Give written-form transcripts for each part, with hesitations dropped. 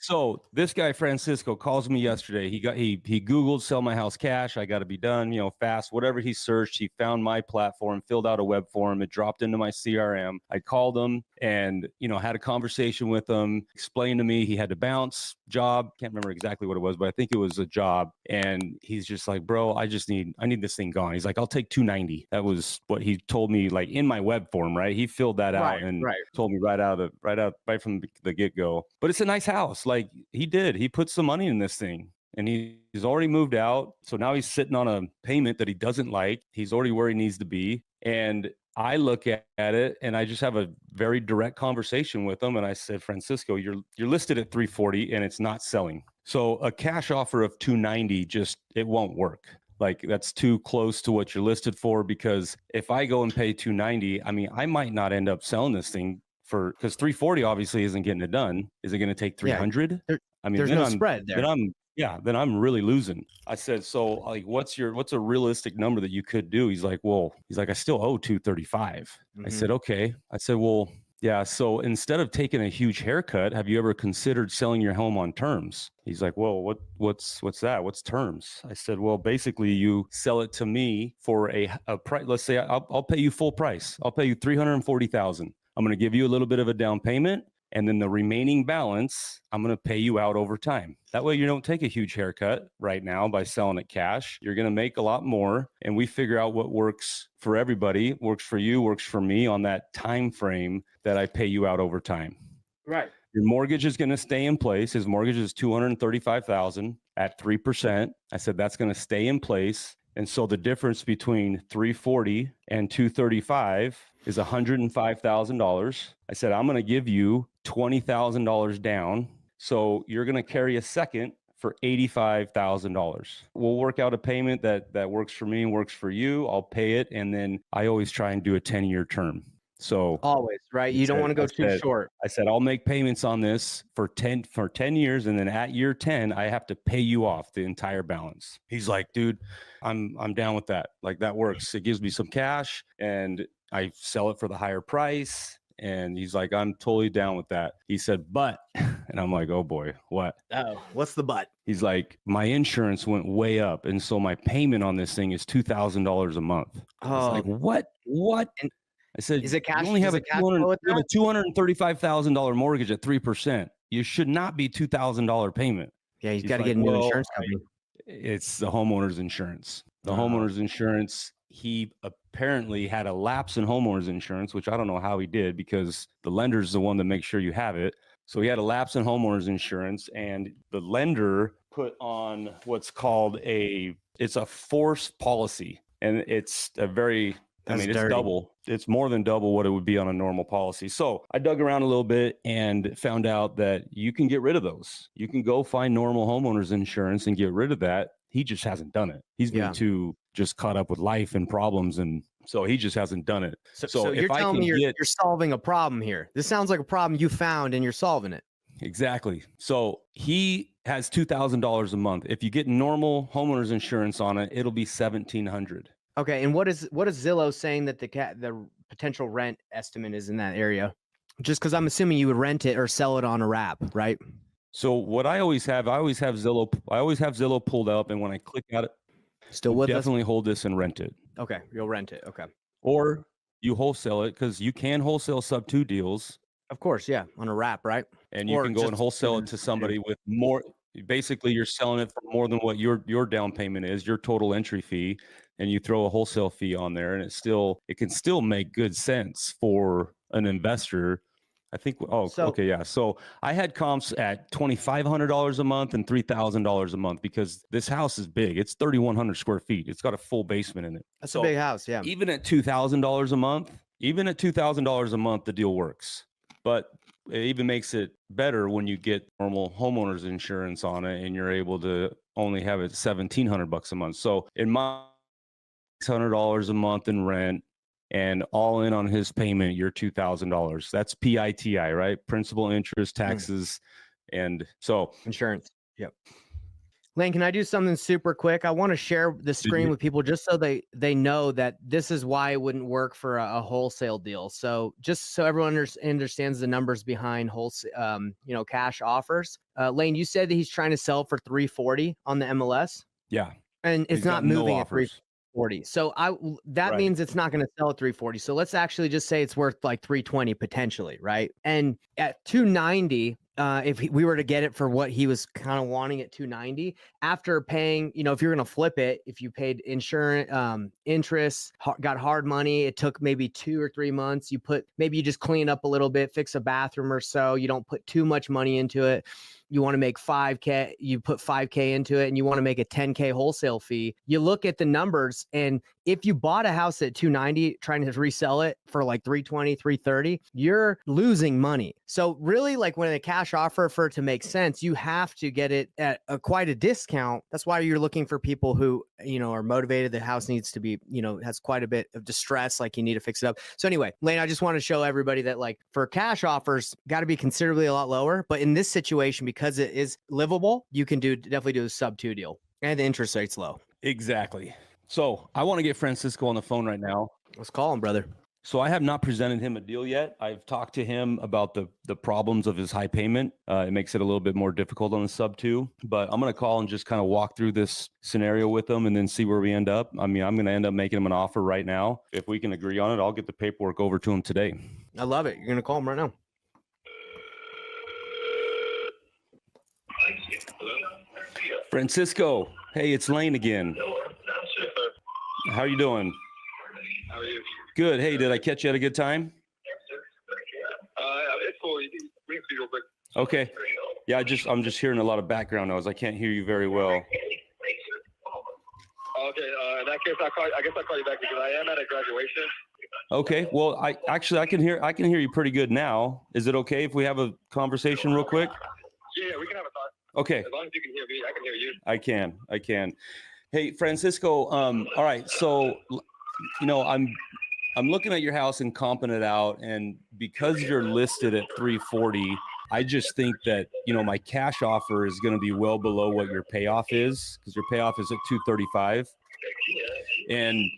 So this guy Francisco calls me yesterday. He Googled sell my house cash. I got to be done, fast. Whatever he searched, he found my platform, filled out a web form. It dropped into my CRM. I called him and had a conversation with him. Explained to me he had to bounce job. Can't remember exactly what it was, but I think it was a job. And he's just like, bro, I need this thing gone. He's like, I'll take 290. That was what he told me, like in my web form, right? He filled that out and told me right from the get go. But it's a nice house. Like he put some money in this thing and he's already moved out. So now he's sitting on a payment that he doesn't like. He's already where he needs to be. And I look at it and I just have a very direct conversation with him. And I said, Francisco, you're listed at 340 and it's not selling. So a cash offer of 290, it won't work. Like that's too close to what you're listed for, because if I go and pay 290, I mean, I might not end up selling this thing because 340 obviously isn't getting it done. Is it going to take 300? Yeah, I mean, there's no spread there. Then I'm really losing. I said, so like, what's a realistic number that you could do? He's like, I still owe 235. I said, okay. I said, well, yeah. So instead of taking a huge haircut, have you ever considered selling your home on terms? He's like, well, what's that? What's terms? I said, well, basically you sell it to me for a price. Let's say I'll pay you full price. I'll pay you $340,000. I'm going to give you a little bit of a down payment. And then the remaining balance, I'm going to pay you out over time. That way you don't take a huge haircut right now by selling it cash. You're going to make a lot more. And we figure out what works for everybody, works for you, works for me on that time frame that I pay you out over time. Right. Your mortgage is going to stay in place. His mortgage is $235,000 at 3%. I said, that's going to stay in place. And so the difference between 340 and 235 is $105,000. I said, I'm going to give you $20,000 down. So you're going to carry a second for $85,000. We'll work out a payment that works for me and works for you. I'll pay it. And then I always try and do a 10-year term. So always, right? You don't want to go too short. I said, I'll make payments on this for 10 years. And then at year 10, I have to pay you off the entire balance. He's like, dude, I'm down with that. Like that works. It gives me some cash and I sell it for the higher price. And he's like, I'm totally down with that. He said, but, and I'm like, oh boy, what? Oh, what's the but? He's like, my insurance went way up. And so my payment on this thing is $2,000 a month. I was like, what? And I said, is it cash? You only have a $235,000 mortgage at 3%. You should not be $2,000 payment. Yeah, he's got to get a new insurance company. It's the homeowner's insurance. The homeowner's insurance, he apparently had a lapse in homeowner's insurance, which I don't know how he did because the lender's the one that makes sure you have it. So he had a lapse in homeowner's insurance and the lender put on what's called it's a force policy. And it's a very... it's double. It's more than double what it would be on a normal policy. So I dug around a little bit and found out that you can get rid of those. You can go find normal homeowners insurance and get rid of that. He just hasn't done it. He's been too just caught up with life and problems. And so he just hasn't done it. So you're telling me you're solving a problem here. This sounds like a problem you found and you're solving it. Exactly. So he has $2,000 a month. If you get normal homeowners insurance on it, it'll be $1,700. Okay, and what is Zillow saying that the potential rent estimate is in that area? Just because I'm assuming you would rent it or sell it on a wrap, right? So what I always have Zillow pulled up, and when I click at it, still with definitely hold this and rent it. Okay, you'll rent it. Okay, or you wholesale it because you can wholesale sub 2 deals. Of course, yeah, on a wrap, right? And you can go and wholesale it to somebody with more. Basically, you're selling it for more than what your down payment is, your total entry fee. And you throw a wholesale fee on there and it can still make good sense for an investor. I think, okay. Yeah. So I had comps at $2,500 a month and $3,000 a month because this house is big. It's 3,100 square feet. It's got a full basement in it. That's a big house. Yeah. Even at $2,000 a month, the deal works, but it even makes it better when you get normal homeowners insurance on it and you're able to only have it $1,700 a month. So in my $600 a month in rent and all in on his payment, you're $2,000. That's PITI, right? Principal, interest, taxes, and so insurance. Yep. Lane, can I do something super quick? I want to share the screen with people just so they know that this is why it wouldn't work for a wholesale deal. So just so everyone understands the numbers behind wholesale, cash offers. Lane, you said that he's trying to sell for 340 on the MLS. Yeah. And it's He's not got no moving at offers. 340. So that Right. means it's not going to sell at 340. So let's actually just say it's worth like 320 potentially, right? And at 290, if we were to get it for what he was kind of wanting at 290, after paying, if you're going to flip it, if you paid insurance, interest, got hard money, it took maybe 2 or 3 months. Maybe you just clean up a little bit, fix a bathroom or so. You don't put too much money into it. You want to make 5K, you put 5K into it, and you want to make a 10K wholesale fee. You look at the numbers, and if you bought a house at 290 trying to resell it for like 320, 330, you're losing money. So really, like when a cash offer for it to make sense, you have to get it at quite a discount. That's why you're looking for people who, are motivated. The house needs to be, has quite a bit of distress, like you need to fix it up. So anyway, Lane, I just want to show everybody that like for cash offers, got to be considerably a lot lower. But in this situation, because it is livable, you can definitely do a sub 2 deal, and the interest rate's low. Exactly. So I want to get Francisco on the phone right now. Let's call him, brother. So I have not presented him a deal yet. I've talked to him about the problems of his high payment. It makes it a little bit more difficult on the sub 2, but I'm going to call and just kind of walk through this scenario with him and then see where we end up. I mean, I'm going to end up making him an offer right now. If we can agree on it, I'll get the paperwork over to him today. I love it. You're going to call him right now. Francisco, hey, it's Lane again. How are you doing? How are you? Good. Hey, did I catch you at a good time? It's cool. You can bring it real quick. Okay. Yeah, I'm just hearing a lot of background noise. I can't hear you very well. Okay. In that case, I guess I'll call you back because I am at a graduation. Okay. Well, I can hear you pretty good now. Is it okay if we have a conversation real quick? Yeah, we can have a talk. Okay. As long as you can hear me, I can hear you. I can. Hey, Francisco. All right. So, I'm looking at your house and comping it out, and because you're listed at 340, I just think that, my cash offer is going to be well below what your payoff is, because your payoff is at 235. And,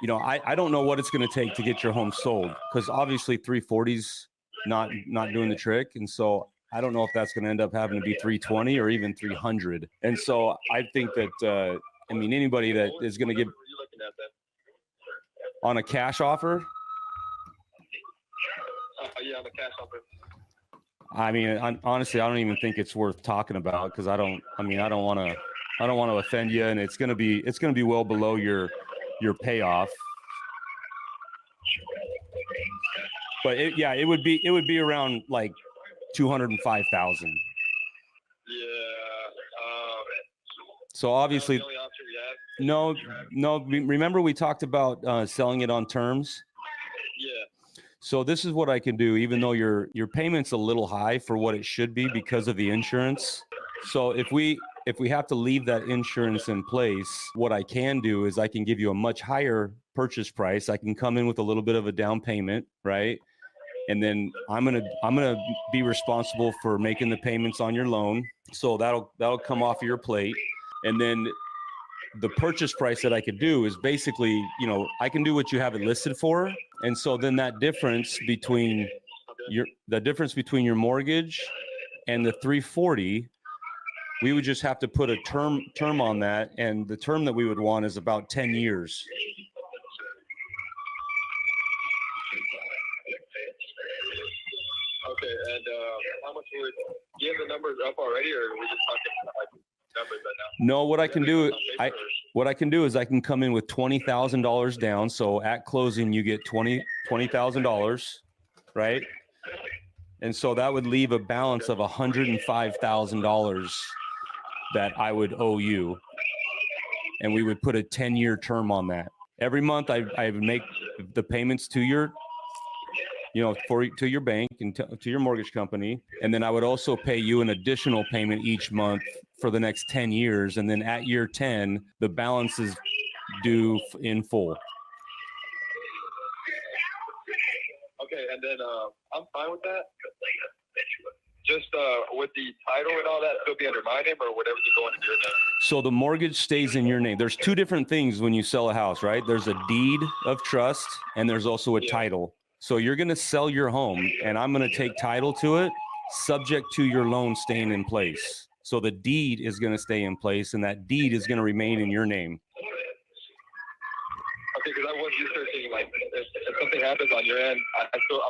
I don't know what it's going to take to get your home sold, because obviously 340's not doing the trick. And so I don't know if that's going to end up having to be 320 or even 300. And so I think that, anybody that is going to give on a cash offer. Yeah, on the cash offer. Honestly, I don't even think it's worth talking about, because I don't want to offend you, and it's going to be well below your payoff. But it would be around like 205,000. Yeah. So obviously, the only option we have. no. Remember we talked about selling it on terms. Yeah. So this is what I can do, even though your payment's a little high for what it should be because of the insurance. So if we have to leave that insurance in place, what I can do is I can give you a much higher purchase price. I can come in with a little bit of a down payment, right? And then I'm gonna be responsible for making the payments on your loan. So that'll come off of your plate. And then the purchase price that I could do is basically, I can do what you have it listed for. And so then that difference between your mortgage and the 340, we would just have to put a term on that. And the term that we would want is about 10 years. Okay, and how much do you have the numbers up already, or are we just talking like numbers right now? No, what I can do is I can come in with $20,000 down. So at closing, you get $20,000, right? And so that would leave a balance of $105,000 that I would owe you. And we would put a 10-year term on that. Every month I would make the payments to your to your bank and to your mortgage company. And then I would also pay you an additional payment each month for the next 10 years. And then at year 10, the balance is due in full. Okay, and then I'm fine with that. just with the title and all that, still be under my name, or would everything go under your name? So the mortgage stays in your name. There's two different things when you sell a house, right? There's a deed of trust and there's also a title. So you're going to sell your home and I'm going to take title to it subject to your loan staying in place. So the deed is going to stay in place and that deed is going to remain in your name. Okay, because I was researching, like, if something happens on your end, I'm still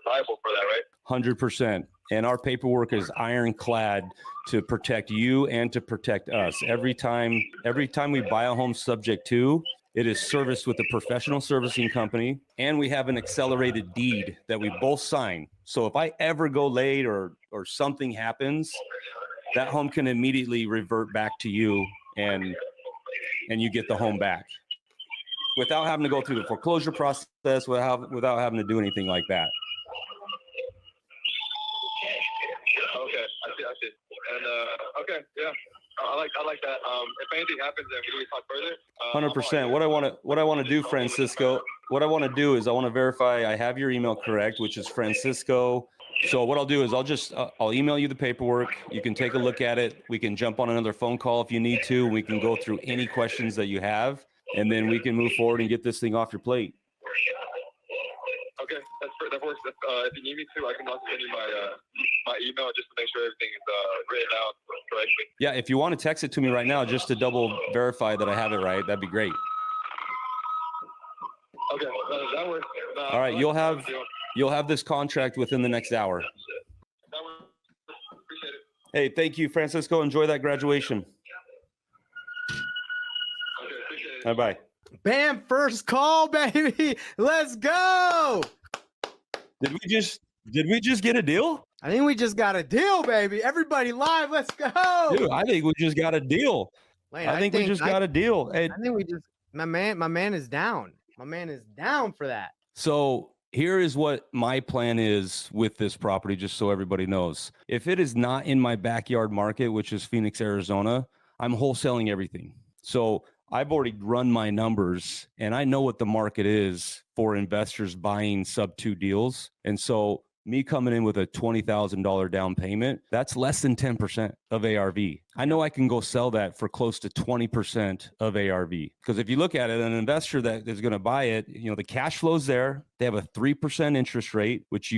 liable for that, right? 100%. And our paperwork is ironclad to protect you and to protect us. Every time we buy a home subject to, it is serviced with a professional servicing company, and we have an accelerated deed that we both sign. So if I ever go late or something happens, that home can immediately revert back to you and you get the home back without having to go through the foreclosure process, without having to do anything like that. Okay, I see. And okay, yeah, I like that. If anything happens, then we talk further. 100%. What I want to do, Francisco, what I want to do is I want to verify I have your email correct, which is Francisco. So what I'll do is I'll email you the paperwork. You can take a look at it. We can jump on another phone call if you need to. We can go through any questions that you have, and then we can move forward and get this thing off your plate. Okay, that works. If you need me to, I can also send you my email just to make sure everything is written out correctly. Yeah, if you want to text it to me right now just to double verify that I have it right, that'd be great. Okay, that works. All right, you'll have this contract within the next hour. That works. Appreciate it. Hey, thank you, Francisco. Enjoy that graduation. Okay, appreciate it. Bye-bye. Bam, first call, baby. Let's go. Did we just get a deal? I think we just got a deal, baby. Everybody live. Let's go. Dude, I think we just got a deal. Lane, I think we just got a deal. I think we just my man is down. My man is down for that. So here is what my plan is with this property, just so everybody knows. If it is not in my backyard market, which is Phoenix, Arizona, I'm wholesaling everything. So I've already run my numbers and I know what the market is for investors buying sub 2 deals. And so me coming in with a $20,000 down payment, that's less than 10% of ARV. I know I can go sell that for close to 20% of ARV. Because if you look at it, an investor that is going to buy it, the cash flow's there. They have a 3% interest rate, which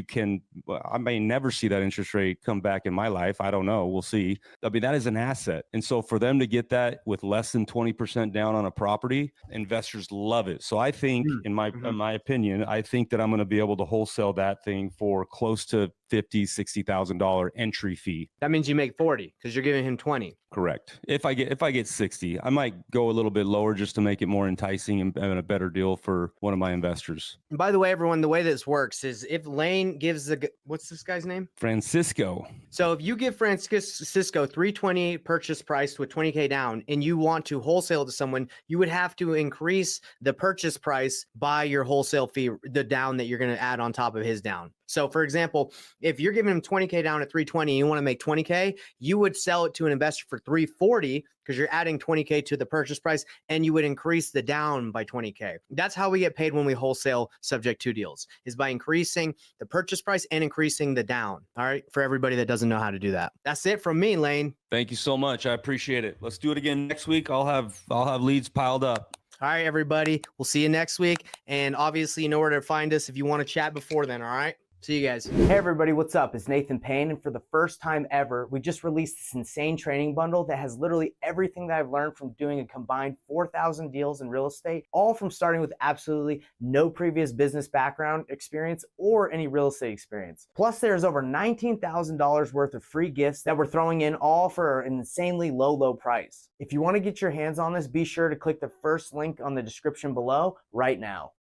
I may never see that interest rate come back in my life. I don't know. We'll see. I mean, that is an asset. And so for them to get that with less than 20% down on a property, investors love it. So I think, in my opinion, I think that I'm going to be able to wholesale that thing for close to $50,000, $60,000 entry fee. That means you make 40 because you're giving him 20. Correct. If I get 60, I might go a little bit lower just to make it more enticing and a better deal for one of my investors. And by the way, everyone, the way this works is if Lane gives what's this guy's name? Francisco. So if you give Francisco $320 purchase price with $20K down and you want to wholesale to someone, you would have to increase the purchase price by your wholesale fee, the down that you're going to add on top of his down. So for example, if you're giving him $20K down at $320 and you want to make $20K, you would sell it to an investor for $340 because you're adding $20K to the purchase price and you would increase the down by $20K. That's how we get paid when we wholesale subject to deals, is by increasing the purchase price and increasing the down. All right. For everybody that doesn't know how to do that. That's it from me, Lane. Thank you so much. I appreciate it. Let's do it again next week. I'll have leads piled up. All right, everybody. We'll see you next week. And obviously, you know where to find us if you want to chat before then. All right. See you guys. Hey everybody, what's up? It's Nathan Payne, and for the first time ever, we just released this insane training bundle that has literally everything that I've learned from doing a combined 4,000 deals in real estate, all from starting with absolutely no previous business background experience or any real estate experience. Plus, there's over $19,000 worth of free gifts that we're throwing in, all for an insanely low price. If you want to get your hands on this, be sure to click the first link on the description below right now.